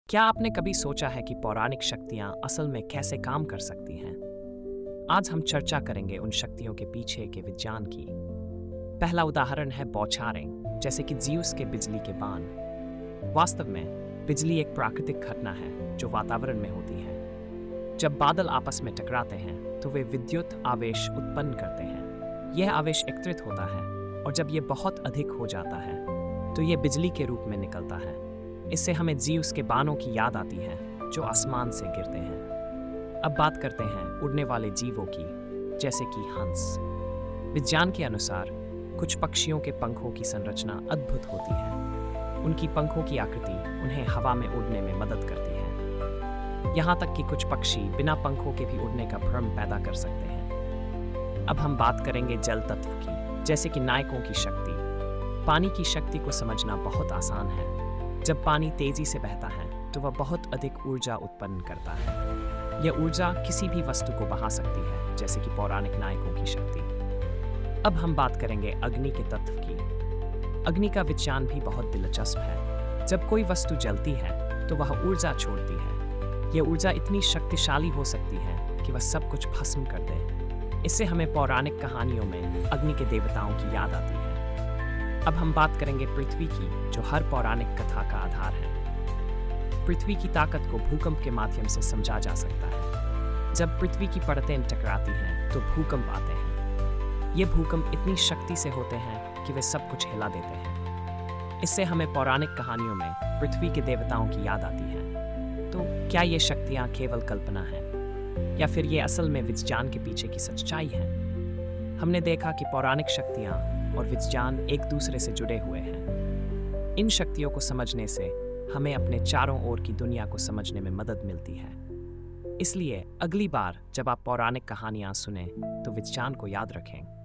क्या आपने कभी सोचा है कि पौराणिक शक्तियां असल में कैसे काम कर सकती हैं? आज हम चर्चा करेंगे उन शक्तियों के पीछे के विज्ञान की। पहला उदाहरण है बौछारें, जैसे कि ज़्यूस के बिजली के बाण। वास्तव में बिजली एक प्राकृतिक घटना है जो वातावरण में होती है। जब बादल आपस में टकराते हैं तो वे विद्युत आवेश उत्पन्न करते हैं। यह आवेश एकत्रित होता है और जब यह बहुत अधिक हो जाता है तो यह बिजली के रूप में निकलता है। इससे हमें ज़्यूस के बाणों की याद आती है जो आसमान से गिरते हैं। अब बात करते हैं उड़ने वाले जीवों की, जैसे कि हंस। विज्ञान के अनुसार कुछ पक्षियों के पंखों की संरचना अद्भुत होती है। उनकी पंखों की आकृति उन्हें हवा में उड़ने में मदद करती है। यहाँ तक कि कुछ पक्षी बिना पंखों के भी उड़ने का भ्रम पैदा कर सकते हैं। अब हम बात करेंगे जल तत्व की, जैसे कि नायकों की शक्ति। पानी की शक्ति को समझना बहुत आसान है। जब पानी तेजी से बहता है तो वह बहुत अधिक ऊर्जा उत्पन्न करता है। यह ऊर्जा किसी भी वस्तु को बहा सकती है, जैसे कि पौराणिक नायकों की शक्ति। अब हम बात करेंगे अग्नि के तत्व की। अग्नि का विज्ञान भी बहुत दिलचस्प है। जब कोई वस्तु जलती है तो वह ऊर्जा छोड़ती है। यह ऊर्जा इतनी शक्तिशाली हो सकती है कि वह सब कुछ भस्म कर दे। इससे हमें पौराणिक कहानियों में अग्नि के देवताओं की याद आती है। अब हम बात करेंगे पृथ्वी की, जो हर पौराणिक कथा का आधार है। पृथ्वी की ताकत को भूकंप के माध्यम से समझा जा सकता है। जब पृथ्वी की परतें टकराती हैं तो भूकंप आते हैं। ये भूकंप इतनी शक्ति से होते हैं कि वे सब कुछ हिला देते हैं। इससे हमें पौराणिक कहानियों में पृथ्वी के देवताओं की याद आती है। तो क्या ये शक्तियाँ केवल कल्पना हैं, या फिर ये असल में विज्ञान के पीछे की सच्चाई है? हमने देखा कि पौराणिक शक्तियाँ और विज्ञान एक दूसरे से जुड़े हुए हैं। इन शक्तियों को समझने से हमें अपने चारों ओर की दुनिया को समझने में मदद मिलती है। इसलिए अगली बार जब आप पौराणिक कहानियां सुनें तो विज्ञान को याद रखें।